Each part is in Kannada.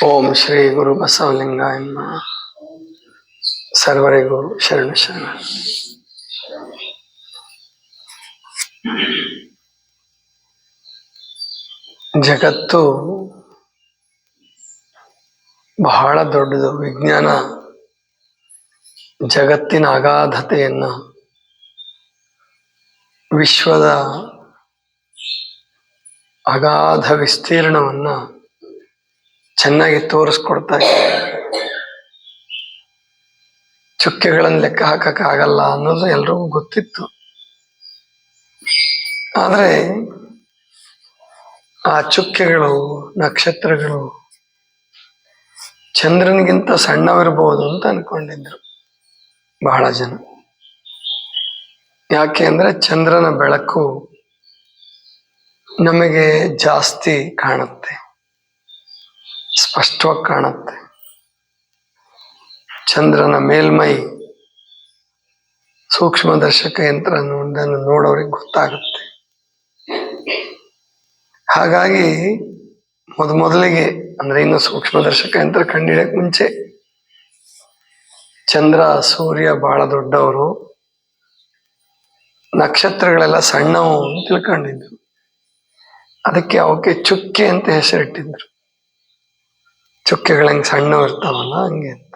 ಓಂ ಶ್ರೀ ಗುರು ಬಸವಲಿಂಗಾಯ ನಮಃ. ಸರ್ವರಿಗೂ ಶರಣ ಶರಣ. ಜಗತ್ತು ಬಹಳ ದೊಡ್ಡದು. ವಿಜ್ಞಾನ ಜಗತ್ತಿನ ಅಗಾಧತೆಯನ್ನ, ವಿಶ್ವದ ಅಗಾಧ ವಿಸ್ತೀರ್ಣವನ್ನ ಚೆನ್ನಾಗಿ ತೋರಿಸ್ಕೊಡ್ತಾ ಇದೆ. ಚುಕ್ಕೆಗಳನ್ನು ಲೆಕ್ಕ ಹಾಕಕ್ಕಾಗಲ್ಲ ಅನ್ನೋದು ಎಲ್ರಿಗೂ ಗೊತ್ತಿತ್ತು. ಆದರೆ ಆ ಚುಕ್ಕೆಗಳು, ನಕ್ಷತ್ರಗಳು ಚಂದ್ರನಿಗಿಂತ ಸಣ್ಣವಿರಬಹುದು ಅಂತ ಅನ್ಕೊಂಡಿದ್ರು ಬಹಳ ಜನ. ಯಾಕೆ ಅಂದ್ರೆ ಚಂದ್ರನ ಬೆಳಕು ನಮಗೆ ಜಾಸ್ತಿ ಕಾಣುತ್ತೆ, ಸ್ಪಷ್ಟವಾಗಿ ಕಾಣುತ್ತೆ. ಚಂದ್ರನ ಮೇಲ್ಮೈ ಸೂಕ್ಷ್ಮದರ್ಶಕ ಯಂತ್ರ ನೋಡೋರಿಗೆ ಗೊತ್ತಾಗುತ್ತೆ. ಹಾಗಾಗಿ ಮೊದಲಿಗೆ ಅಂದ್ರೆ ಇನ್ನು ಸೂಕ್ಷ್ಮದರ್ಶಕ ಯಂತ್ರ ಕಂಡಿಡಿಯಕ್ಕೆ ಮುಂಚೆ ಚಂದ್ರ, ಸೂರ್ಯ ಬಹಳ ದೊಡ್ಡವರು, ನಕ್ಷತ್ರಗಳೆಲ್ಲ ಸಣ್ಣವು ಅಂತ ತಿಳ್ಕೊಂಡಿದ್ರು. ಅದಕ್ಕೆ ಅವಕ್ಕೆ ಚುಕ್ಕೆ ಅಂತ ಹೆಸರಿಟ್ಟಿದ್ರು. ಚುಕ್ಕೆಗಳು ಹೆಂಗೆ ಸಣ್ಣವು ಇರ್ತಾವಲ್ಲ ಹಂಗೆ ಅಂತ.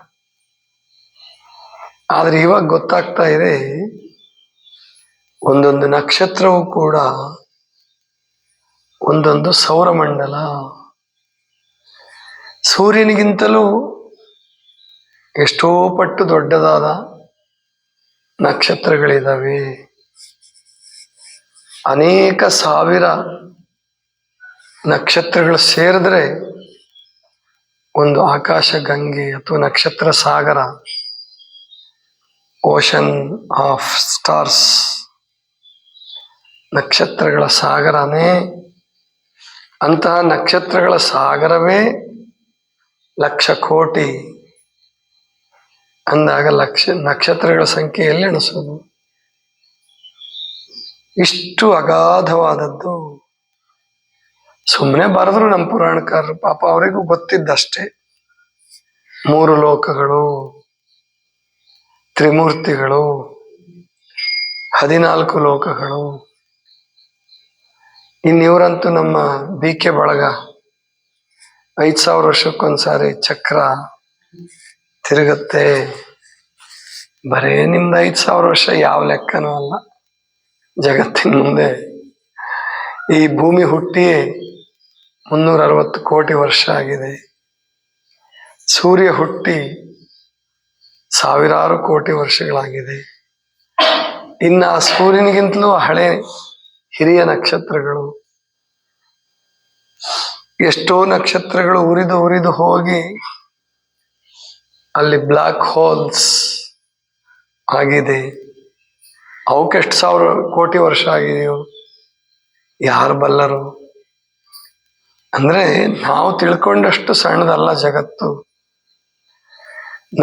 ಆದ್ರೆ ಇವಾಗ ಗೊತ್ತಾಗ್ತಾ ಇದೆ, ಒಂದೊಂದು ನಕ್ಷತ್ರವೂ ಕೂಡ ಒಂದೊಂದು ಸೌರಮಂಡಲ. ಸೂರ್ಯನಿಗಿಂತಲೂ ಎಷ್ಟೋ ಪಟ್ಟು ದೊಡ್ಡದಾದ ನಕ್ಷತ್ರಗಳಿದಾವೆ. ಅನೇಕ ಸಾವಿರ ನಕ್ಷತ್ರಗಳು ಸೇರಿದ್ರೆ ಒಂದು ಆಕಾಶ ಗಂಗೆ ಅಥವಾ ನಕ್ಷತ್ರ ಸಾಗರ, ಓಷನ್ ಆಫ್ ಸ್ಟಾರ್ಸ್, ನಕ್ಷತ್ರಗಳ ಸಾಗರನೇ. ಅಂತಹ ನಕ್ಷತ್ರಗಳ ಸಾಗರವೇ ಲಕ್ಷ ಕೋಟಿ ಅಂದಾಗ ನಕ್ಷತ್ರಗಳ ಸಂಖ್ಯೆ ಎಲ್ಲಿ ಎಣಿಸೋದು? ಇಷ್ಟು ಅಗಾಧವಾದದ್ದು. ಸುಮ್ಮನೆ ಬರೆದ್ರು ನಮ್ಮ ಪುರಾಣಕಾರರು, ಪಾಪ ಅವರಿಗೂ ಗೊತ್ತಿದ್ದಷ್ಟೇ. 3 ಲೋಕಗಳು, ತ್ರಿಮೂರ್ತಿಗಳು, 14 ಲೋಕಗಳು. ಇನ್ನಿವರಂತೂ ನಮ್ಮ BK ಬಳಗ 5000 ವರ್ಷಕ್ಕೊಂದ್ಸಾರಿ ಚಕ್ರ ತಿರುಗತ್ತೆ. ಬರೇ ನಿಮ್ದು 5000 ವರ್ಷ ಯಾವ ಲೆಕ್ಕನೂ ಅಲ್ಲ ಜಗತ್ತಿನ ಮುಂದೆ. ಈ ಭೂಮಿ ಹುಟ್ಟಿಯೇ 360 ಕೋಟಿ ವರ್ಷ ಆಗಿದೆ. ಸೂರ್ಯ ಹುಟ್ಟಿ ಸಾವಿರಾರು ಕೋಟಿ ವರ್ಷಗಳಾಗಿದೆ. ಇನ್ನು ಆ ಸೂರ್ಯನಿಗಿಂತಲೂ ಹಳೆ ಹಿರಿಯ ನಕ್ಷತ್ರಗಳು, ಎಷ್ಟೋ ನಕ್ಷತ್ರಗಳು ಉರಿದು ಹೋಗಿ ಅಲ್ಲಿ ಬ್ಲ್ಯಾಕ್ ಹೋಲ್ಸ್ ಆಗಿದೆ. ಅವಕ್ಕೆಷ್ಟು 1000 ಕೋಟಿ ವರ್ಷ ಆಗಿದೆಯೋ ಯಾರು ಬಲ್ಲರು? ಅಂದ್ರೆ ನಾವು ತಿಳ್ಕೊಂಡಷ್ಟು ಸಣ್ಣದಲ್ಲ ಜಗತ್ತು.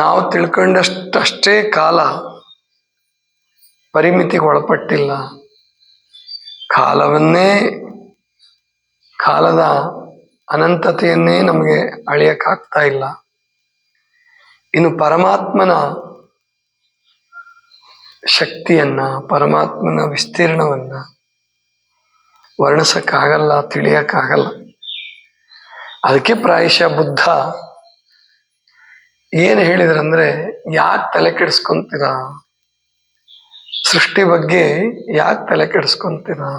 ನಾವು ತಿಳ್ಕೊಂಡಷ್ಟೇ ಕಾಲ ಪರಿಮಿತಿಗೆ ಒಳಪಟ್ಟಿಲ್ಲ. ಕಾಲದ ಅನಂತತೆಯನ್ನೇ ನಮಗೆ ಅಳಿಯಕ್ಕಾಗ್ತಾ ಇಲ್ಲ. ಇನ್ನು ಪರಮಾತ್ಮನ ಶಕ್ತಿಯನ್ನ, ಪರಮಾತ್ಮನ ವಿಸ್ತೀರ್ಣವನ್ನ ವರ್ಣಿಸಕ್ಕಾಗಲ್ಲ, ತಿಳಿಯಕ್ಕಾಗಲ್ಲ. ಅದಕ್ಕೆ ಪ್ರಾಯಶಃ ಬುದ್ಧ ಏನು ಹೇಳಿದ್ರಂದ್ರೆ, ಯಾಕೆ ತಲೆ ಕೆಡಿಸ್ಕೊಂತೀರಾ? ಸೃಷ್ಟಿ ಬಗ್ಗೆ ಯಾಕೆ ತಲೆ ಕೆಡಿಸ್ಕೊಂತೀರಾ?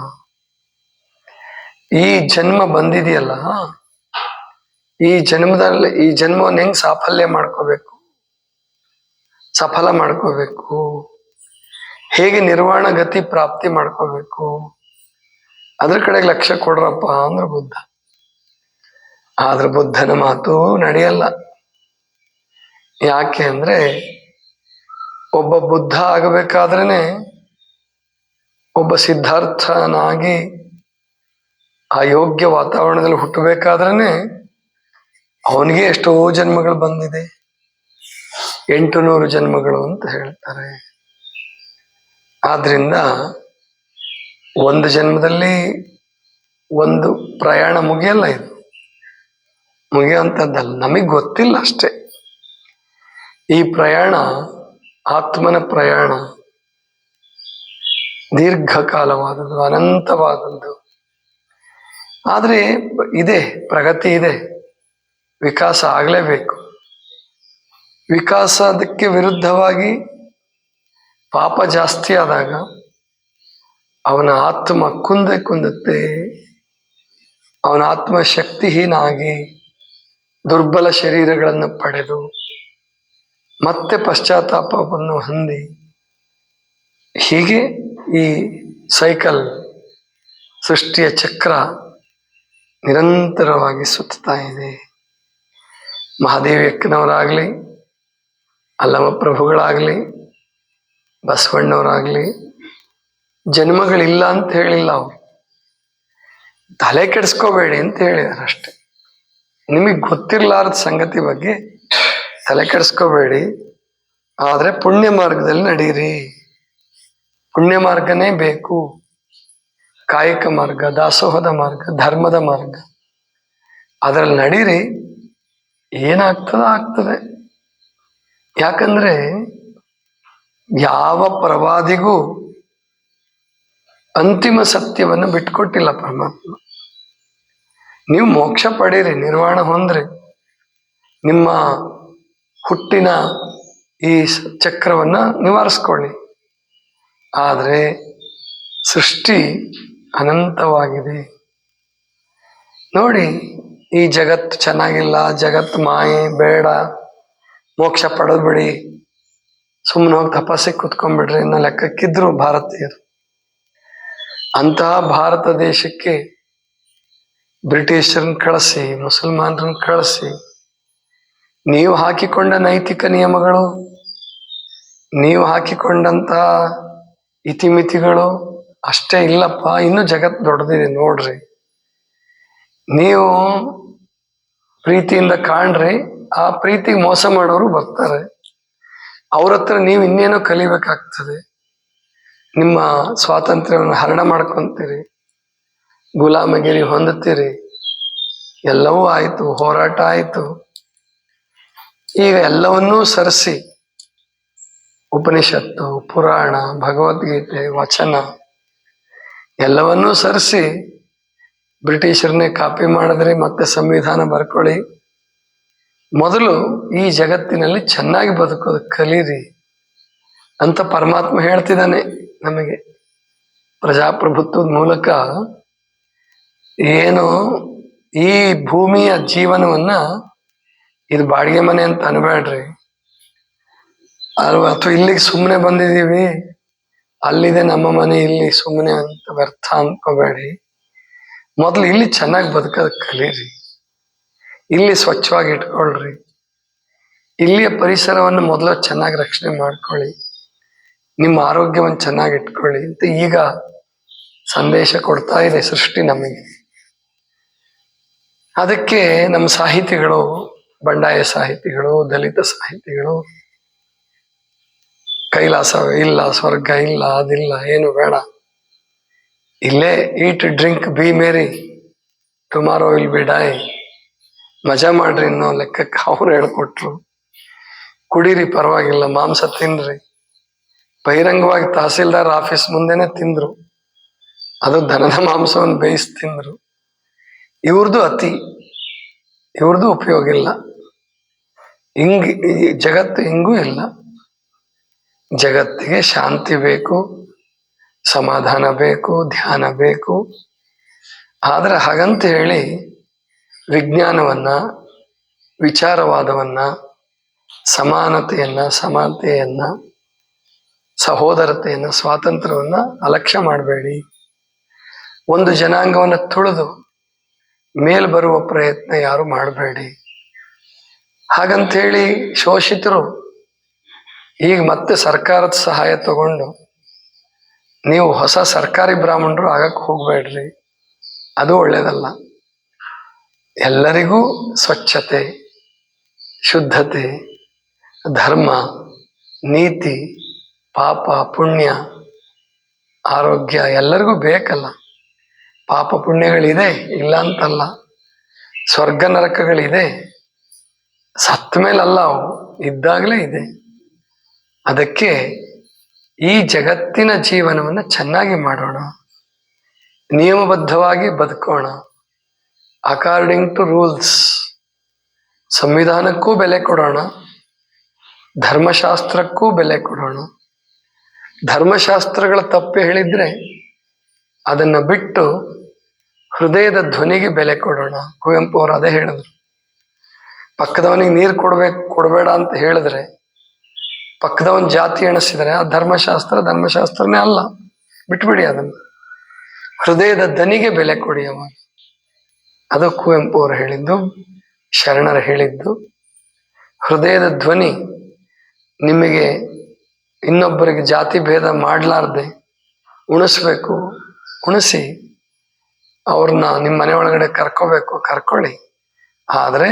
ಈ ಜನ್ಮ ಬಂದಿದೆಯಲ್ಲ, ಈ ಜನ್ಮವನ್ನು ಹೆಂಗ್ ಸಫಲ ಮಾಡ್ಕೋಬೇಕು, ಹೇಗೆ ನಿರ್ವಾಣ ಗತಿ ಪ್ರಾಪ್ತಿ ಮಾಡ್ಕೋಬೇಕು, ಅದ್ರ ಕಡೆಗೆ ಲಕ್ಷ್ಯ ಕೊಡ್ರಪ್ಪ ಅಂದ್ರೆ ಬುದ್ಧ. ಆದ್ರೆ ಬುದ್ಧನ ಮಾತು ನಡೆಯಲ್ಲ. ಯಾಕೆ ಅಂದ್ರೆ ಒಬ್ಬ ಬುದ್ಧ ಆಗಬೇಕಾದ್ರೇನೆ, ಒಬ್ಬ ಸಿದ್ಧಾರ್ಥನಾಗಿ ಆ ಯೋಗ್ಯ ವಾತಾವರಣದಲ್ಲಿ ಹುಟ್ಟಬೇಕಾದ್ರೇನೆ ಅವನಿಗೆ ಎಷ್ಟೋ ಜನ್ಮಗಳು ಬಂದಿದೆ. 800 ಜನ್ಮಗಳು ಅಂತ ಹೇಳ್ತಾರೆ. ಆದ್ರಿಂದ ಒಂದು ಜನ್ಮದಲ್ಲಿ ಒಂದು ಪ್ರಯಾಣ ಮುಗಿಯಲ್ಲ. ಇದು ಮುಗಿಯುವಂಥದ್ದಲ್ಲ, ನಮಗೆ ಗೊತ್ತಿಲ್ಲ ಅಷ್ಟೆ. ಈ ಪ್ರಯಾಣ, ಆತ್ಮನ ಪ್ರಯಾಣ ದೀರ್ಘಕಾಲವಾದದ್ದು, ಅನಂತವಾದದ್ದು. ಆದರೆ ಇದೆ, ಪ್ರಗತಿ ಇದೆ, ವಿಕಾಸ ಆಗಲೇಬೇಕು. ವಿಕಾಸ ಅದಕ್ಕೆ ವಿರುದ್ಧವಾಗಿ ಪಾಪ ಜಾಸ್ತಿ ಆದಾಗ ಅವನ ಆತ್ಮ ಕುಂದುತ್ತೆ. ಅವನ ಆತ್ಮ ಶಕ್ತಿಹೀನ ಆಗಿ ದುರ್ಬಲ ಶರೀರಗಳನ್ನು ಪಡೆದು ಮತ್ತೆ ಪಶ್ಚಾತ್ತಾಪವನ್ನು ಹೊಂದಿ, ಹೀಗೆ ಈ ಸೈಕಲ್, ಸೃಷ್ಟಿಯ ಚಕ್ರ ನಿರಂತರವಾಗಿ ಸುತ್ತಾ ಇದೆ. ಮಹಾದೇವಿಯಕ್ಕನವರಾಗಲಿ, ಅಲ್ಲಮ ಪ್ರಭುಗಳಾಗಲಿ, ಬಸವಣ್ಣವರಾಗಲಿ ಜನ್ಮಗಳಿಲ್ಲ ಅಂತ ಹೇಳಿಲ್ಲ. ಅವರು ತಲೆ ಕೆಡಿಸ್ಕೋಬೇಡಿ ಅಂತ ಹೇಳಿದಾರೆ ಅಷ್ಟೆ. ನಿಮಗೆ ಗೊತ್ತಿರಲಾರದ ಸಂಗತಿ ಬಗ್ಗೆ ತಲೆ ಕೆಡಿಸ್ಕೋಬೇಡಿ, ಆದರೆ ಪುಣ್ಯ ಮಾರ್ಗದಲ್ಲಿ ನಡೀರಿ. ಪುಣ್ಯ ಮಾರ್ಗನೇ ಬೇಕು. ಕಾಯಕ ಮಾರ್ಗ, ದಾಸೋಹದ ಮಾರ್ಗ, ಧರ್ಮದ ಮಾರ್ಗ, ಅದರಲ್ಲಿ ನಡೀರಿ. ಆಗ್ತದೆ. ಯಾಕಂದ್ರೆ ಯಾವ ಪ್ರವಾದಿಗೂ ಅಂತಿಮ ಸತ್ಯವನ್ನು ಬಿಟ್ಕೊಟ್ಟಿಲ್ಲ ಪರಮಾತ್ಮ. ನೀವು ಮೋಕ್ಷ ಪಡೀರಿ, ನಿರ್ವಾಣ ಹೊಂದ್ರಿ, ನಿಮ್ಮ ಹುಟ್ಟಿನ ಈ ಚಕ್ರವನ್ನ ನಿವಾರಿಸ್ಕೊಳ್ಳಿ. ಆದರೆ ಸೃಷ್ಟಿ ಅನಂತವಾಗಿದೆ. ನೋಡಿ, ಈ ಜಗತ್ತು ಚೆನ್ನಾಗಿಲ್ಲ, ಜಗತ್ತು ಮಾಯೆ, ಬೇಡ, ಮೋಕ್ಷ ಪಡೆದು ಬಿಡಿ, ಸುಮ್ಮನೆ ಹೋಗಿ ತಪಸ್ಸಿಗೆ ಕುತ್ಕೊಂಡ್ಬಿಡ್ರಿ ಅನ್ನೋ ಲೆಕ್ಕಕ್ಕಿದ್ರು ಭಾರತೀಯರು. ಅಂತಹ ಭಾರತ ದೇಶಕ್ಕೆ ಬ್ರಿಟಿಷರನ್ನ ಕಳಿಸಿ, ಮುಸಲ್ಮಾನರನ್ನ ಕಳಿಸಿ, ನೀವು ಹಾಕಿಕೊಂಡ ನೈತಿಕ ನಿಯಮಗಳು, ನೀವು ಹಾಕಿಕೊಂಡಂತ ಇತಿಮಿತಿಗಳು ಅಷ್ಟೇ ಇಲ್ಲಪ್ಪ, ಇನ್ನೂ ಜಗತ್ತು ದೊಡ್ಡದಿದೆ ನೋಡ್ರಿ, ನೀವು ಪ್ರೀತಿಯಿಂದ ಕಾಣ್ರಿ. ಆ ಪ್ರೀತಿಗೆ ಮೋಸ ಮಾಡೋರು ಬರ್ತಾರೆ, ಅವ್ರ ಹತ್ರ ನೀವು ಇನ್ನೇನೋ ಕಲಿಬೇಕಾಗ್ತದೆ. ನಿಮ್ಮ ಸ್ವಾತಂತ್ರ್ಯವನ್ನು ಹರಣ ಮಾಡ್ಕೊಂತೀರಿ, ಗುಲಾಮಗಿರಿ ಹೊಂದುತ್ತೀರಿ. ಎಲ್ಲವೂ ಆಯಿತು, ಹೋರಾಟ ಆಯಿತು. ಈಗ ಎಲ್ಲವನ್ನೂ ಸರಿಸಿ ಉಪನಿಷತ್ತು, ಪುರಾಣ, ಭಗವದ್ಗೀತೆ, ವಚನ ಎಲ್ಲವನ್ನೂ ಸರಿಸಿ ಬ್ರಿಟಿಷರನ್ನೇ ಕಾಪಿ ಮಾಡಿದ್ರಿ. ಮತ್ತೆ ಸಂವಿಧಾನ ಬರ್ಕೊಳ್ಳಿ. ಮೊದಲು ಈ ಜಗತ್ತಿನಲ್ಲಿ ಚೆನ್ನಾಗಿ ಬದುಕೋದು ಕಲೀರಿ ಅಂತ ಪರಮಾತ್ಮ ಹೇಳ್ತಿದ್ದಾನೆ ನಮಗೆ. ಪ್ರಜಾಪ್ರಭುತ್ವದ ಮೂಲಕ ಏನು ಈ ಭೂಮಿಯ ಜೀವನವನ್ನ, ಇದು ಬಾಡಿಗೆ ಮನೆ ಅಂತ ಅನ್ಬೇಡ್ರಿ, ಅಥವಾ ಇಲ್ಲಿಗೆ ಸುಮ್ಮನೆ ಬಂದಿದ್ದೀವಿ, ಅಲ್ಲಿದೆ ನಮ್ಮ ಮನೆ, ಇಲ್ಲಿ ಸುಮ್ಮನೆ ಅಂತ ವ್ಯರ್ಥ ಅನ್ಕೋಬೇಡಿ. ಮೊದಲು ಇಲ್ಲಿ ಚೆನ್ನಾಗಿ ಬದುಕೋದು ಕಲೀರಿ, ಇಲ್ಲಿ ಸ್ವಚ್ಛವಾಗಿ ಇಟ್ಕೊಳ್ರಿ, ಇಲ್ಲಿಯ ಪರಿಸರವನ್ನು ಮೊದಲು ಚೆನ್ನಾಗಿ ರಕ್ಷಣೆ ಮಾಡ್ಕೊಳ್ಳಿ, ನಿಮ್ಮ ಆರೋಗ್ಯವನ್ನು ಚೆನ್ನಾಗಿ ಇಟ್ಕೊಳ್ಳಿ ಅಂತ ಈಗ ಸಂದೇಶ ಕೊಡ್ತಾ ಇದೆ ಸೃಷ್ಟಿ ನಮಗೆ. ಅದಕ್ಕೆ ನಮ್ಮ ಸಾಹಿತಿಗಳು, ಬಂಡಾಯ ಸಾಹಿತಿಗಳು, ದಲಿತ ಸಾಹಿತಿಗಳು, ಕೈಲಾಸ ಇಲ್ಲ, ಸ್ವರ್ಗ ಇಲ್ಲ, ಅದಿಲ್ಲ, ಏನು ಬೇಡ, ಇಲ್ಲೇ eat drink be merry tomorrow will be die, ಮಜಾ ಮಾಡ್ರಿ ಅನ್ನೋ ಲೆಕ್ಕಕ್ಕೆ ಅವ್ರು ಹೇಳ್ಕೊಟ್ರು. ಕುಡೀರಿ, ಪರವಾಗಿಲ್ಲ, ಮಾಂಸ ತಿನ್ರಿ. ಬಹಿರಂಗವಾಗಿ ತಹಸೀಲ್ದಾರ್ ಆಫೀಸ್ ಮುಂದೆನೆ ತಿಂದ್ರು, ಅದು ದನದ ಮಾಂಸವನ್ನು ಬೇಯಿಸಿ ತಿಂದ್ರು. ಇವ್ರದ್ದು ಅತಿ, ಇವ್ರದ್ದು ಉಪಯೋಗ ಇಲ್ಲ. ಈ ಜಗತ್ತು ಹಿಂಗೂ ಇಲ್ಲ. ಜಗತ್ತಿಗೆ ಶಾಂತಿ ಬೇಕು, ಸಮಾಧಾನ ಬೇಕು, ಧ್ಯಾನ ಬೇಕು. ಆದ್ರೆ ಹಾಗಂತ ಹೇಳಿ ವಿಜ್ಞಾನವನ್ನ, ವಿಚಾರವಾದವನ್ನ, ಸಮಾನತೆಯನ್ನ, ಸಮಾನತೆಯನ್ನ, ಸಹೋದರತೆಯನ್ನ, ಸ್ವಾತಂತ್ರ್ಯವನ್ನ ಅಲಕ್ಷ್ಯ ಮಾಡಬೇಡಿ. ಒಂದು ಜನಾಂಗವನ್ನು ತುಳಿದು ಮೇಲ್ ಬರುವ ಪ್ರಯತ್ನ ಯಾರು ಮಾಡಬೇಡಿ. ಹಾಗಂತೇಳಿ ಶೋಷಿತರು ಈಗ ಮತ್ತೆ ಸರ್ಕಾರದ ಸಹಾಯ ತಗೊಂಡು ನೀವು ಹೊಸ ಸರ್ಕಾರಿ ಬ್ರಾಹ್ಮಣರು ಆಗಕ್ಕೆ ಹೋಗ್ಬೇಡ್ರಿ, ಅದು ಒಳ್ಳೇದಲ್ಲ. ಎಲ್ಲರಿಗೂ ಸ್ವಚ್ಛತೆ, ಶುದ್ಧತೆ, ಧರ್ಮ, ನೀತಿ, ಪಾಪ, ಪುಣ್ಯ, ಆರೋಗ್ಯ ಎಲ್ಲರಿಗೂ ಬೇಕಲ್ಲ. ಪಾಪ ಪುಣ್ಯಗಳಿದೆ, ಇಲ್ಲ ಅಂತಲ್ಲ, ಸ್ವರ್ಗ ನರಕಗಳಿದೆ, ಸತ್ತ ಮೇಲಲ್ಲ, ಅವು ಇದ್ದಾಗಲೇ ಇದೆ. ಅದಕ್ಕೆ ಈ ಜಗತ್ತಿನ ಜೀವನವನ್ನು ಚೆನ್ನಾಗಿ ಮಾಡೋಣ, ನಿಯಮಬದ್ಧವಾಗಿ ಬದುಕೋಣ, ಅಕಾರ್ಡಿಂಗ್ ಟು ರೂಲ್ಸ್. ಸಂವಿಧಾನಕ್ಕೂ ಬೆಲೆ ಕೊಡೋಣ, ಧರ್ಮಶಾಸ್ತ್ರಕ್ಕೂ ಬೆಲೆ ಕೊಡೋಣ. ಧರ್ಮಶಾಸ್ತ್ರಗಳ ತಪ್ಪು ಹೇಳಿದ್ರೆ ಅದನ್ನು ಬಿಟ್ಟು ಹೃದಯದ ಧ್ವನಿಗೆ ಬೆಲೆ ಕೊಡೋಣ. ಕುವೆಂಪು ಅವರು ಅದೇ ಹೇಳಿದ್ರು. ಪಕ್ಕದವನಿಗೆ ನೀರು ಕೊಡಬೇಡ ಅಂತ ಹೇಳಿದ್ರೆ, ಪಕ್ಕದವನ್ ಜಾತಿ ಎಣಿಸಿದರೆ ಆ ಧರ್ಮಶಾಸ್ತ್ರನೇ ಅಲ್ಲ, ಬಿಟ್ಬಿಡಿ ಅದನ್ನು. ಹೃದಯದ ದನಿಗೆ ಬೆಲೆ ಕೊಡಿ ಅವಾಗ. ಅದು ಕುವೆಂಪು ಅವರು ಹೇಳಿದ್ದು, ಶರಣರು ಹೇಳಿದ್ದು. ಹೃದಯದ ಧ್ವನಿ ನಿಮಗೆ ಇನ್ನೊಬ್ಬರಿಗೆ ಜಾತಿ ಭೇದ ಮಾಡಲಾರ್ದೆ ಉಣಿಸ್ಬೇಕು, ಉಣಿಸಿ ಅವ್ರನ್ನ ನಿಮ್ಮ ಮನೆ ಒಳಗಡೆ ಕರ್ಕೋಬೇಕು, ಕರ್ಕೊಳ್ಳಿ. ಆದರೆ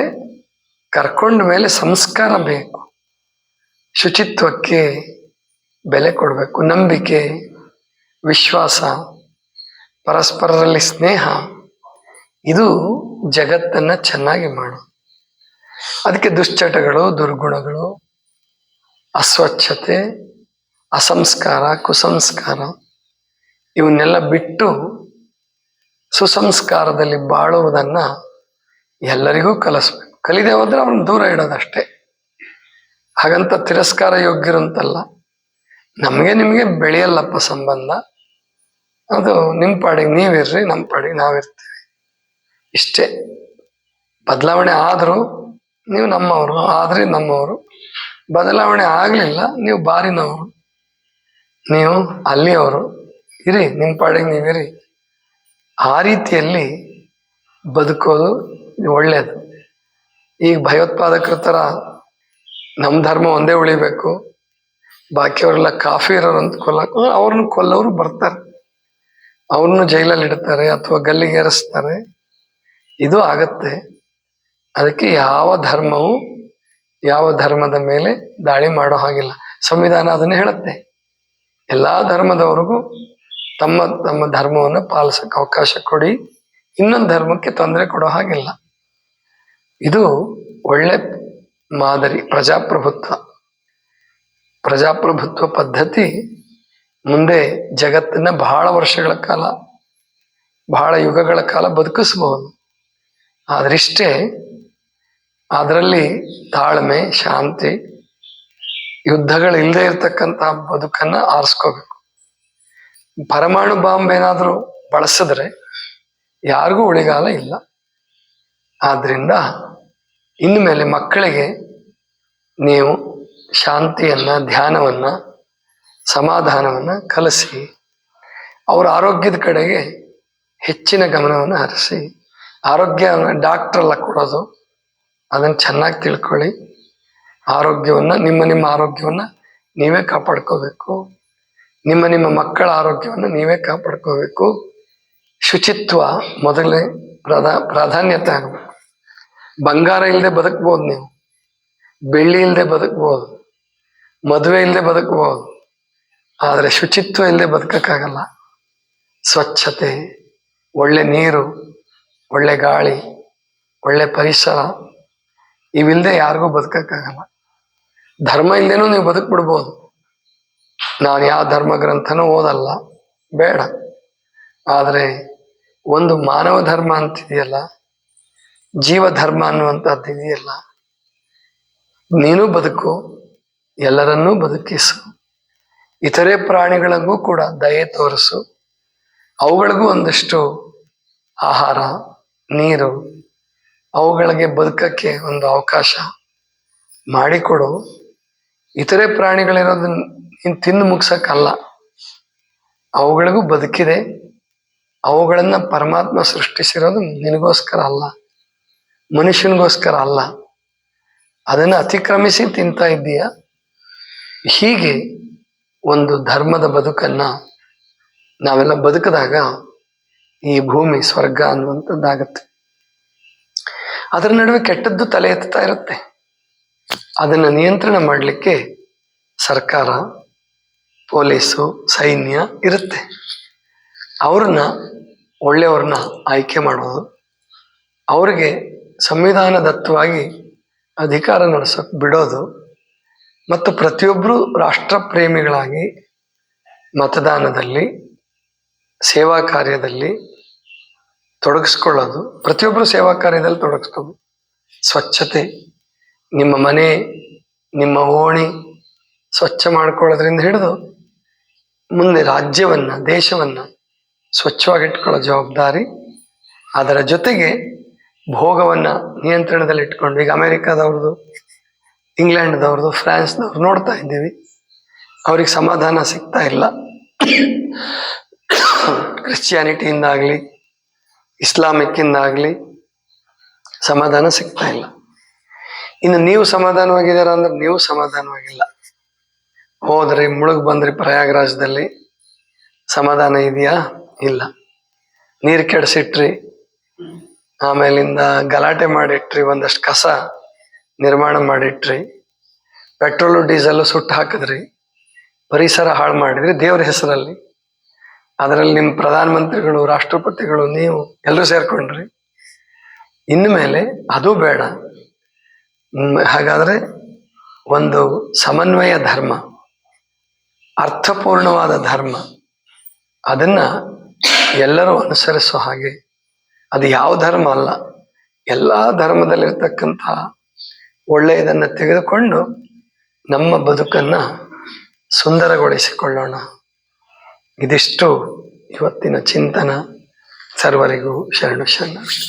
ಕರ್ಕೊಂಡ ಮೇಲೆ ಸಂಸ್ಕಾರ ಬೇಕು, ಶುಚಿತ್ವಕ್ಕೆ ಬೆಲೆ ಕೊಡಬೇಕು, ನಂಬಿಕೆ, ವಿಶ್ವಾಸ, ಪರಸ್ಪರರಲ್ಲಿ ಸ್ನೇಹ, ಇದು ಜಗತ್ತನ್ನ ಚೆನ್ನಾಗಿ ಮಾಡು. ಅದಕ್ಕೆ ದುಶ್ಚಟಗಳು, ದುರ್ಗುಣಗಳು, ಅಸ್ವಚ್ಛತೆ, ಅಸಂಸ್ಕಾರ, ಕುಸಂಸ್ಕಾರ ಇವನ್ನೆಲ್ಲ ಬಿಟ್ಟು ಸುಸಂಸ್ಕಾರದಲ್ಲಿ ಬಾಳುವುದನ್ನ ಎಲ್ಲರಿಗೂ ಕಲಿಸ್ಬೇಕು. ಕಲಿದೆ ಹೋದ್ರೆ ಅವ್ರನ್ನ ದೂರ ಇಡೋದಷ್ಟೇ. ಹಾಗಂತ ತಿರಸ್ಕಾರ ಯೋಗ್ಯರಂತಲ್ಲ. ನಮಗೆ ನಿಮಗೆ ಬೆಳೆಯಲ್ಲಪ್ಪ ಸಂಬಂಧ, ಅದು ನಿಮ್ಮ ಪಾಡಿಗೆ ನೀವಿರ್ರಿ, ನಮ್ಮ ಪಾಡಿಗೆ ನಾವಿರ್ತೀವಿ, ಇಷ್ಟೇ. ಬದಲಾವಣೆ ಆದರೂ ನೀವು ನಮ್ಮವರು, ಆದ್ರೆ ನಮ್ಮವರು. ಬದಲಾವಣೆ ಆಗಲಿಲ್ಲ, ನೀವು ಬಾರಿನವರು, ನೀವು ಅಲ್ಲಿಯವರು, ಇರಿ, ನಿಮ್ಮ ಪಾಡಿಗೆ ನೀವಿರಿ. ಆ ರೀತಿಯಲ್ಲಿ ಬದುಕೋದು ಒಳ್ಳೆಯದು. ಈಗ ಭಯೋತ್ಪಾದಕರ ಥರ ನಮ್ಮ ಧರ್ಮ ಒಂದೇ ಉಳಿಬೇಕು, ಬಾಕಿಯವರೆಲ್ಲ ಕಾಫಿ ಇರೋರು ಅಂತ ಅವ್ರನ್ನ ಕೊಲ್ಲೋರು ಬರ್ತಾರೆ, ಅವ್ರನ್ನು ಜೈಲಲ್ಲಿ ಇಡ್ತಾರೆ ಅಥವಾ ಗಲ್ಲಿಗೇರಿಸ್ತಾರೆ. ಇದು ಆಗತ್ತೆ. ಅದಕ್ಕೆ ಯಾವ ಧರ್ಮವು ಯಾವ ಧರ್ಮದ ಮೇಲೆ ದಾಳಿ ಮಾಡೋ ಹಾಗಿಲ್ಲ. ಸಂವಿಧಾನ ಅದನ್ನೇ ಹೇಳುತ್ತೆ. ಎಲ್ಲಾ ಧರ್ಮದವರಿಗೂ ತಮ್ಮ ತಮ್ಮ ಧರ್ಮವನ್ನು ಪಾಲಿಸಕ್ಕೆ ಅವಕಾಶ ಕೊಡಿ, ಇನ್ನೊಂದು ಧರ್ಮಕ್ಕೆ ತೊಂದರೆ ಕೊಡೋ ಹಾಗಿಲ್ಲ. ಇದು ಒಳ್ಳೆ ಮಾದರಿ. ಪ್ರಜಾಪ್ರಭುತ್ವ ಪದ್ಧತಿ ಮುಂದೆ ಜಗತ್ತನ್ನ ಬಹಳ ವರ್ಷಗಳ ಕಾಲ, ಬಹಳ ಯುಗಗಳ ಕಾಲ ಬದುಕಿಸಬಹುದು. ಆದ್ರಿಷ್ಟೇ ಅದರಲ್ಲಿ ತಾಳ್ಮೆ, ಶಾಂತಿ, ಯುದ್ಧಗಳು ಇಲ್ಲದೆ ಇರತಕ್ಕಂತಹ ಬದುಕನ್ನ ಆರಿಸ್ಕೋಬೇಕು. ಪರಮಾಣು ಬಾಂಬ್ ಏನಾದರೂ ಬಳಸಿದ್ರೆ ಯಾರಿಗೂ ಉಳಿಗಾಲ ಇಲ್ಲ. ಆದ್ರಿಂದ ಇನ್ಮೇಲೆ ಮಕ್ಕಳಿಗೆ ನೀವು ಶಾಂತಿಯನ್ನ, ಧ್ಯಾನವನ್ನ, ಸಮಾಧಾನವನ್ನ ಕಲಿಸಿ ಅವರ ಆರೋಗ್ಯದ ಕಡೆಗೆ ಹೆಚ್ಚಿನ ಗಮನವನ್ನು ಹರಿಸಿ. ಆರೋಗ್ಯ ಡಾಕ್ಟ್ರೆಲ್ಲ ಕೊಡೋದು, ಅದನ್ನು ಚೆನ್ನಾಗಿ ತಿಳ್ಕೊಳ್ಳಿ. ಆರೋಗ್ಯವನ್ನ, ನಿಮ್ಮ ಆರೋಗ್ಯವನ್ನ ನೀವೇ ಕಾಪಾಡ್ಕೋಬೇಕು. ನಿಮ್ಮ ಮಕ್ಕಳ ಆರೋಗ್ಯವನ್ನು ನೀವೇ ಕಾಪಾಡ್ಕೋಬೇಕು. ಶುಚಿತ್ವ ಮೊದಲೇ ಪ್ರಾಧಾನ್ಯತೆ ಆಗಬೇಕು. ಬಂಗಾರ ಇಲ್ಲದೆ ಬದುಕ್ಬೋದು, ನೀವು ಬೆಳ್ಳಿ ಇಲ್ಲದೆ ಬದುಕ್ಬೋದು, ಮದುವೆ ಇಲ್ಲದೆ ಬದುಕ್ಬೋದು, ಆದರೆ ಶುಚಿತ್ವ ಇಲ್ಲದೆ ಬದುಕಕ್ಕಾಗಲ್ಲ. ಸ್ವಚ್ಛತೆ, ಒಳ್ಳೆ ನೀರು, ಒಳ್ಳೆ ಗಾಳಿ, ಒಳ್ಳೆ ಪರಿಸರ ಇವಿಲ್ಲದೆ ಯಾರಿಗೂ ಬದುಕಕ್ಕಾಗಲ್ಲ. ಧರ್ಮ ಇಲ್ಲದೇನೂ ನೀವು ಬದುಕ್ಬಿಡ್ಬೋದು. ನಾನು ಯಾವ ಧರ್ಮ ಗ್ರಂಥನೂ ಓದಲ್ಲ, ಬೇಡ. ಆದರೆ ಒಂದು ಮಾನವ ಧರ್ಮ ಅಂತಿದೆಯಲ್ಲ, ಜೀವ ಧರ್ಮ ಅನ್ನುವಂಥದ್ದು ಇದೆಯಲ್ಲ, ನೀನು ಬದುಕು, ಎಲ್ಲರನ್ನೂ ಬದುಕಿಸು. ಇತರೆ ಪ್ರಾಣಿಗಳಿಗೂ ಕೂಡ ದಯೆ ತೋರಿಸು. ಅವುಗಳಿಗೂ ಒಂದಷ್ಟು ಆಹಾರ, ನೀರು, ಅವುಗಳಿಗೆ ಬದುಕಕ್ಕೆ ಒಂದು ಅವಕಾಶ ಮಾಡಿಕೊಡು. ಇತರೆ ಪ್ರಾಣಿಗಳಿರೋದನ್ನ ನೀನು ತಿಂದು ಮುಗ್ಸಕ್ಕಲ್ಲ, ಅವುಗಳಿಗೂ ಬದುಕಿದೆ. ಅವುಗಳನ್ನ ಪರಮಾತ್ಮ ಸೃಷ್ಟಿಸಿರೋದು ನಿನಗೋಸ್ಕರ ಅಲ್ಲ, ಮನುಷ್ಯನಿಗೋಸ್ಕರ ಅಲ್ಲ. ಅದನ್ನು ಅತಿಕ್ರಮಿಸಿ ತಿಂತ ಇದ್ದೀಯ. ಹೀಗೆ ಒಂದು ಧರ್ಮದ ಬದುಕನ್ನ ನಾವೆಲ್ಲ ಬದುಕಿದಾಗ ಈ ಭೂಮಿ ಸ್ವರ್ಗ ಅನ್ನುವಂಥದ್ದಾಗತ್ತೆ. ಅದರ ನಡುವೆ ಕೆಟ್ಟದ್ದು ತಲೆ ಎತ್ತಾ ಇರುತ್ತೆ. ಅದನ್ನು ನಿಯಂತ್ರಣ ಮಾಡಲಿಕ್ಕೆ ಸರ್ಕಾರ, ಪೊಲೀಸು, ಸೈನ್ಯ ಇರುತ್ತೆ. ಅವ್ರನ್ನ, ಒಳ್ಳೆಯವ್ರನ್ನ ಆಯ್ಕೆ ಮಾಡೋದು, ಅವ್ರಿಗೆ ಸಂವಿಧಾನದತ್ತವಾಗಿ ಅಧಿಕಾರ ನಡೆಸೋಕೆ ಬಿಡೋದು ಮತ್ತು ಪ್ರತಿಯೊಬ್ಬರು ರಾಷ್ಟ್ರ ಪ್ರೇಮಿಗಳಾಗಿ ಮತದಾನದಲ್ಲಿ ಸೇವಾ ಕಾರ್ಯದಲ್ಲಿ ತೊಡಗಿಸ್ಕೊಳ್ಳೋದು. ಪ್ರತಿಯೊಬ್ಬರು ಸೇವಾ ಕಾರ್ಯದಲ್ಲಿ ತೊಡಗಿಸ್ಕೋದು. ಸ್ವಚ್ಛತೆ, ನಿಮ್ಮ ಮನೆ, ನಿಮ್ಮ ಓಣಿ ಸ್ವಚ್ಛ ಮಾಡ್ಕೊಳ್ಳೋದ್ರಿಂದ ಹಿಡಿದು ಮುಂದೆ ರಾಜ್ಯವನ್ನ, ದೇಶವನ್ನ ಸ್ವಚ್ಛವಾಗಿಟ್ಕೊಳ್ಳೋ ಜವಾಬ್ದಾರಿ. ಅದರ ಜೊತೆಗೆ ಭೋಗವನ್ನ ನಿಯಂತ್ರಣದಲ್ಲಿ ಇಟ್ಕೊಂಡು, ಈಗ ಅಮೆರಿಕಾದವ್ರದ್ದು, ಇಂಗ್ಲೆಂಡ್ದವ್ರದ್ದು, ಫ್ರಾನ್ಸ್ದವ್ರು ನೋಡ್ತಾ ಇದ್ದೀವಿ, ಅವ್ರಿಗೆ ಸಮಾಧಾನ ಸಿಗ್ತಾ ಇಲ್ಲ. ಕ್ರಿಶ್ಚಿಯಾನಿಟಿಯಿಂದಾಗಲಿ ಇಸ್ಲಾಮಿಕ್ಕಿಂದಾಗಲಿ ಸಮಾಧಾನ ಸಿಗ್ತಾ ಇಲ್ಲ. ಇನ್ನು ನೀವು ಸಮಾಧಾನವಾಗಿದ್ದೀರಾ ಅಂದ್ರೆ ನೀವು ಸಮಾಧಾನವಾಗಿಲ್ಲ. ಹೋದ್ರಿ, ಮುಳುಗ್ ಬಂದ್ರಿ ಪ್ರಯಾಗರಾಜದಲ್ಲಿ, ಸಮಾಧಾನ ಇದೆಯಾ? ಇಲ್ಲ. ನೀರು ಕೆಡಿಸಿಟ್ರಿ, ಆಮೇಲಿಂದ ಗಲಾಟೆ ಮಾಡಿಟ್ರಿ, ಒಂದಷ್ಟು ಕಸ ನಿರ್ಮಾಣ ಮಾಡಿಟ್ರಿ, ಪೆಟ್ರೋಲು ಡೀಸೆಲ್ಲು ಸುಟ್ಟು ಹಾಕಿದ್ರಿ, ಪರಿಸರ ಹಾಳು ಮಾಡಿದ್ರಿ ದೇವ್ರ ಹೆಸರಲ್ಲಿ. ಅದರಲ್ಲಿ ನಿಮ್ಮ ಪ್ರಧಾನಮಂತ್ರಿಗಳು, ರಾಷ್ಟ್ರಪತಿಗಳು, ನೀವು ಎಲ್ಲರೂ ಸೇರ್ಕೊಂಡ್ರಿ. ಇನ್ಮೇಲೆ ಅದು ಬೇಡ. ಹಾಗಾದ್ರೆ ಒಂದು ಸಮನ್ವಯ ಧರ್ಮ, ಅರ್ಥಪೂರ್ಣವಾದ ಧರ್ಮ, ಅದನ್ನ ಎಲ್ಲರೂ ಅನುಸರಿಸೋ ಹಾಗೆ, ಅದು ಯಾವ ಧರ್ಮ ಅಲ್ಲ, ಎಲ್ಲ ಧರ್ಮದಲ್ಲಿರ್ತಕ್ಕಂತಹ ಒಳ್ಳೆಯದನ್ನು ತೆಗೆದುಕೊಂಡು ನಮ್ಮ ಬದುಕನ್ನ ಸುಂದರಗೊಳಿಸಿಕೊಳ್ಳೋಣ. ಇದಿಷ್ಟು ಇವತ್ತಿನ ಚಿಂತನ. ಸರ್ವರಿಗೂ ಶರಣು ಶರಣ.